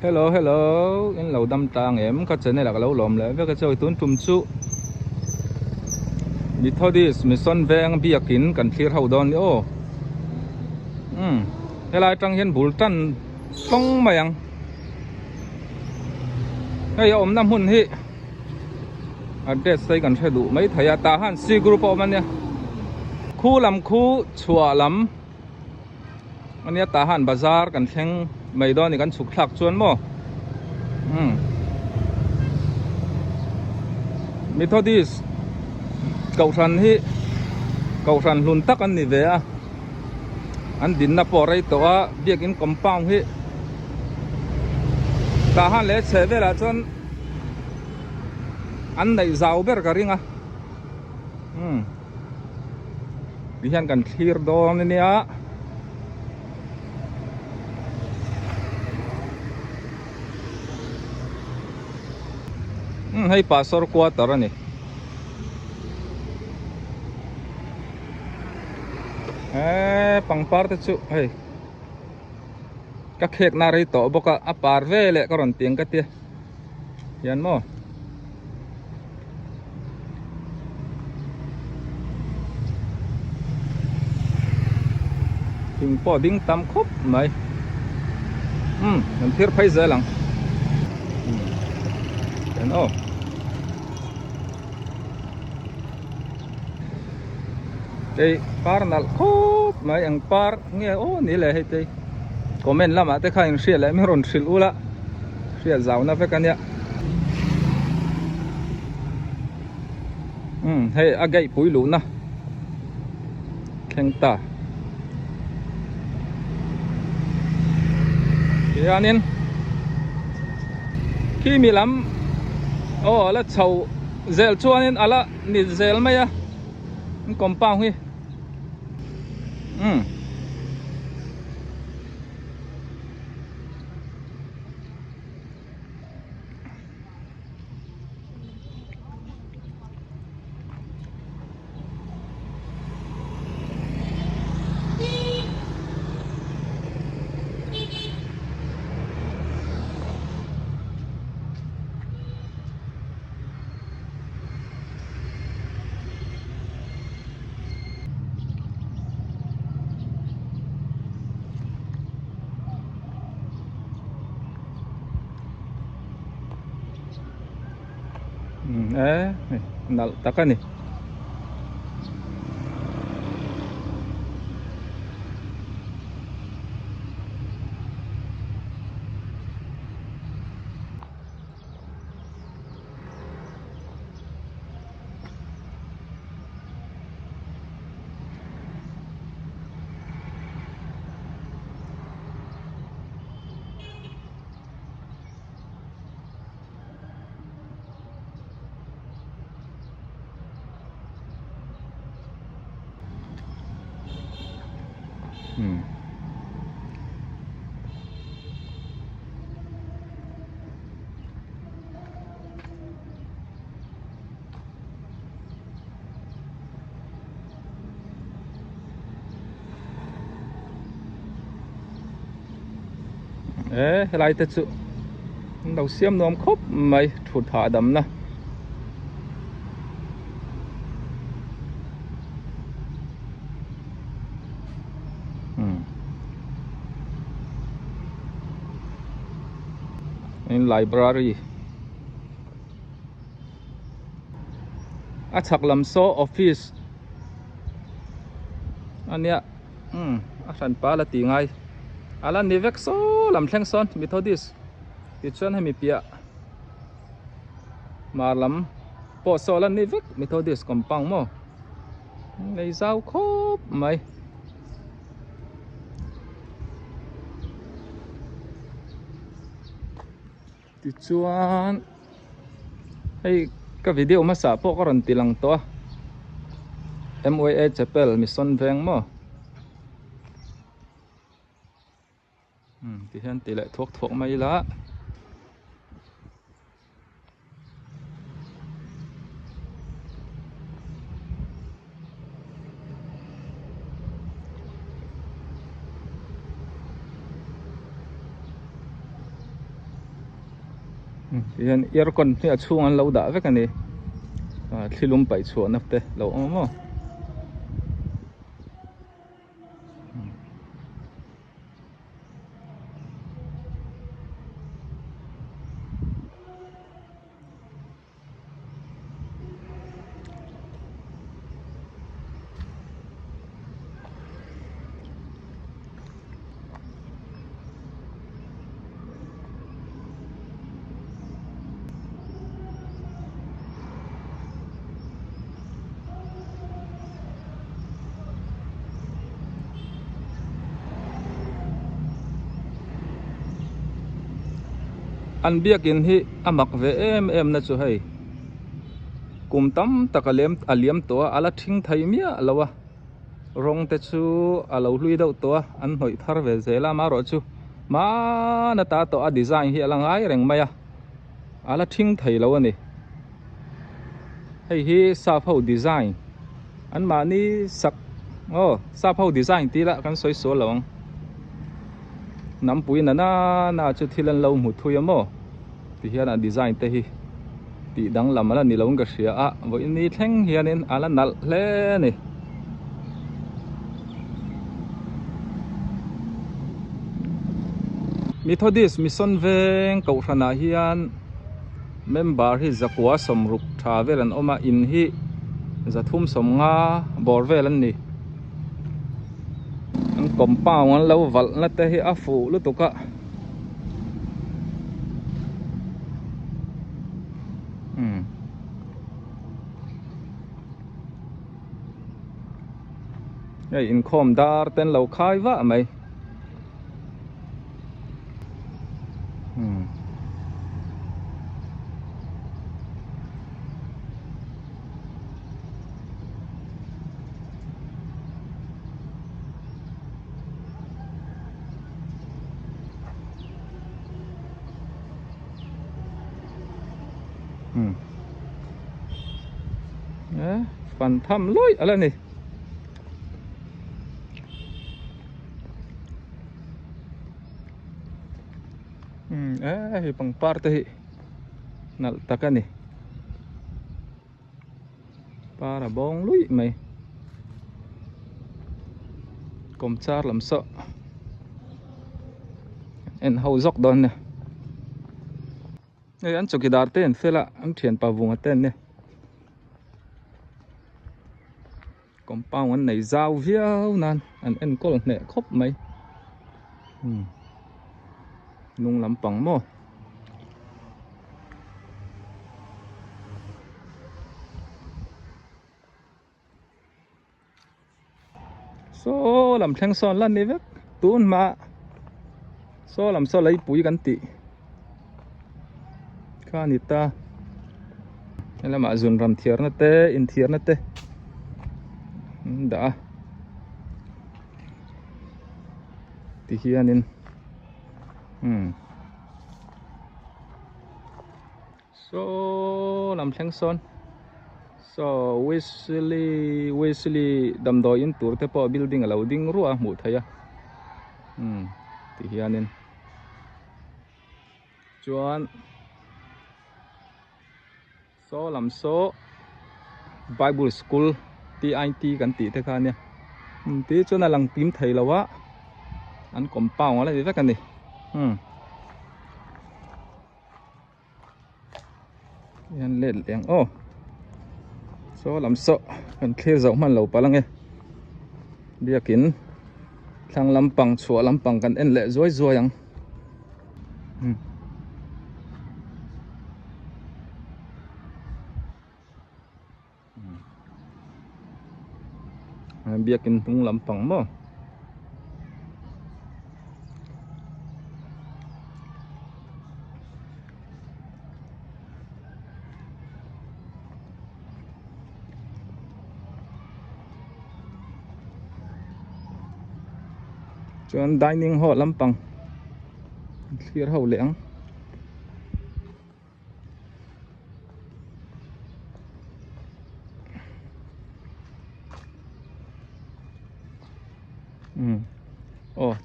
Hello, hello, in lâu đâm tràng em có chân này là cái lâu lòm lại với cái chơi tuấn trùm chú Methodist Mission veng bia kín cần clear hậu đòn ô thế lại trăng hiền bùn trăn tông mày ăn cái ôm năm hun hi address đây cần phải đủ mấy thầy ta han si group of anh nha khu làm khu chùa lắm anh nha ta han bazar cần khen mấy đòn thì cần sụt lạc chuan mò Methodist cầu sàn lùn tắc anh đi về à anh din na po rai to a biak in compound hi ta han le cheve la chon an nei zau ber ka ringa di han kan clear do ni a hay pasor quarter ani pangpar te chu hey ka khek na rai to boka apar ve le ka ron tiang ka tia yan mo ting po ding tam khop mai nan thir phai za lang yan o đây par nal khop mai ang par nghe ô ni le hay tây comment lama te khain share le mi ron shil ula share zaw na fe kanya hay agai pui lu na kheng ta yanin khi mi lam ô ala chau zel chuanin ala ni zel maya compound hi nal takani lại thật sự đầu xiêm nó khóc mày thụt thả đấm nè in library chak lam so office anh nia san pa là ti ngay ala ni vek so lam thleng son Methodist ti chuan hemi pia mar lam po so la ni vek Methodist compound mo nei zau khop mai ti chuan hey ka video ma sa po ka ron tilang to MOA Chapel Mission veng mo thì hiện tỷ lệ thuốc mấy lá hiện aircon thì chung ăn lâu đã với cái này khi lùm bảy chuột nắp tê lâu mà ăn biếc in hi amak về em na chu hay kum tam takalem aliam to ala thing thai mia lawa rong te chu alo lui deuh to an hoi thar ve zela ma ro chu ma na ta to a design hi alangai reng maya ala thing thai lo ani hei hi sa phau design an ma ni sak sa phau design ti la kan soi so lawang nam pui na chu thilan lo mu thui amo ti hian design te hi ti dang lam ala ni lawng ka hria a voi ni thleng hianin ala nal hle ni Methodist Mission veng kau thana hian member hi zakwa somruk tha velan oma in hi zathum somnga bor velan ni an compound an lo val na te hi a fu lu tuka ei in khom dar ten lo khai wa mai phần thăm lối ở đây này hi pang parte hi nal takani para bong lối mày kom char lam so en hau zok don nè ei an chokidar ten fela an thian pa vunga ten nè compound an này giao viau nan an en kol nè khop mai nung lam pang mo so làm thang son lan này vết tún mà so làm so lấy bụi gắn tị kha nita hay là mà dùn ram thier nó tê in thier nó tê đã thì khi anh so làm thang son so Wesley đầm đồi in tour te po building ở loading rua mu thaya thì hian in chuan so làm so Bible school TIT kan ti te kha ne ti chuan a lang tim thei lawa an compound ala ve kan ni yan let leng so làm so kan khe zau man lo palang e biakin thang lampang chua lampang kan en le zoi zoi ang biakin tung lampang mo chuan dining hall lampang clear ho leng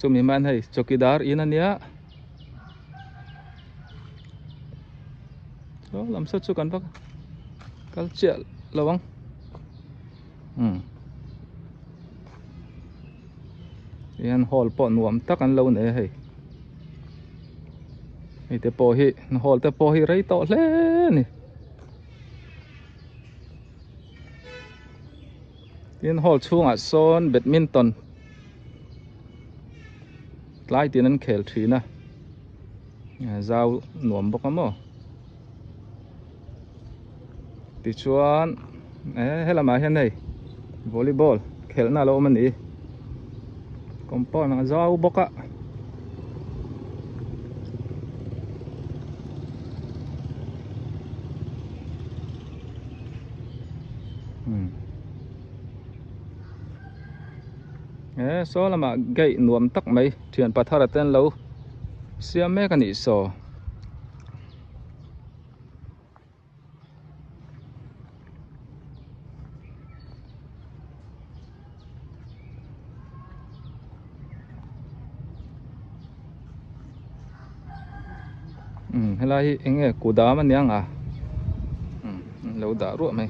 chumi man hei chokidar in ania đó làm sao cho cần bác cái chuyện lâu không thì anh hol bỏ nuông tắc anh lâu này hay thì te bỏ hi hol te bỏ hi rây to lên nè tiền hol chung à son badminton lại tiền anh khel thủy na giao nuông bốc mò thì chuan hay là mà hiện nay volleyball khel na lâu mà nè compo na giao bốc á số là mà gậy nuông tắc mấy chuyện bắt thara tên lâu xem mấy cái này số hay là anh nghe cú đá mà nhang à lâu đá ruộng mày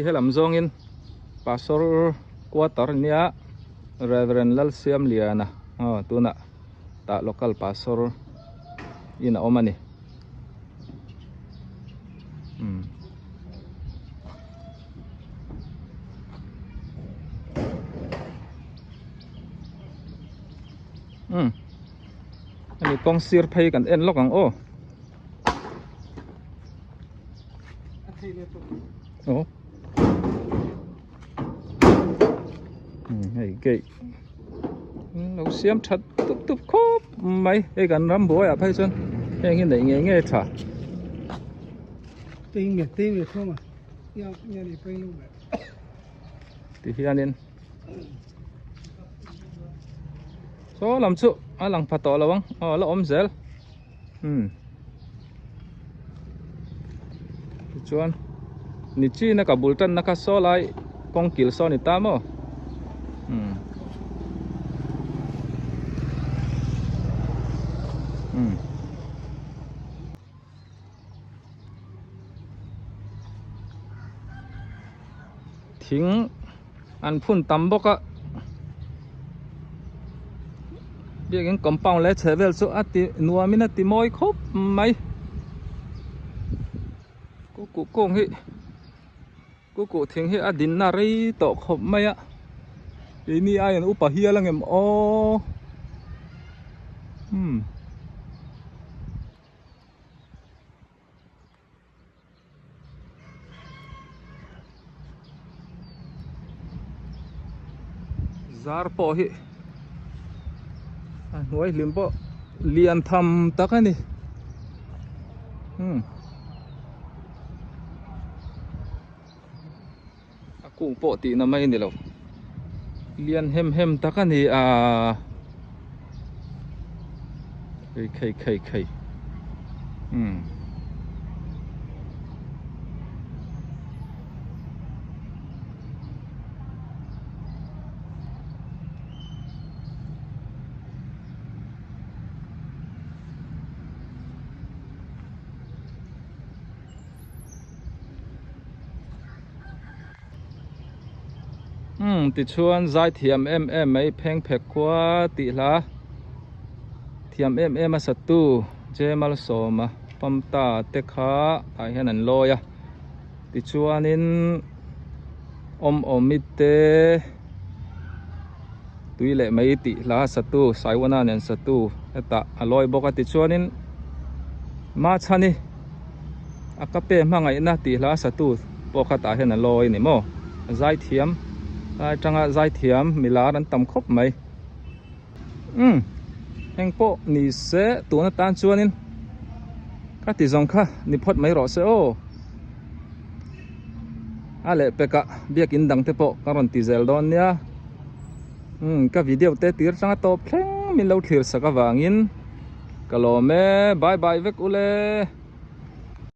hay làm zong in pastor quarter nia Reverend Lal Siam Liana tu na ta local pastor ina omani anh con sir pay kan en lok ang hay cái lâu xiêm thật tụp tụp khốp mấy cái gần rắm bố à phải chân cái này nghe chả tiếng Việt thôi mà nhau đi quay luôn vậy thì hiện nên số làm chỗ làm phát tỏ là băng là ôm zel chuan ni chi na kabultan na ka so lai kong kil so ni tamo thính ăn phun tắm bốc á biết cái compound lấy chế về số ati nuôi mình ati môi khốp mấy cô công hi cô thính hi adin nari to khốp mấy á ini ai an upa hia lang em zar po hi nuôi lim po lian tham tak ani aku po ti na mai ni lo lian hem tak ani kai ti chuan zai thiam em mai pheng phek kwa ti la thiam em asatu jemal soma pamta te kha ai hian an loya ti chuan in omit te tui le mai ti la satu saiwana nen satu eta aloi boka ti chuan in ma chani akape mangai na ti la satu pokha ta hian an loi ni mo zai thiam tranga zai thiam milar an tam khop mai heng po ni se tu na tan chuanin ka ti zong kha ni phot mai ro se ale peka biak in dang te po karon ti zel don nia ka video te tir tranga to phleng min lo thlir saka wangin kalome bye bye vek ule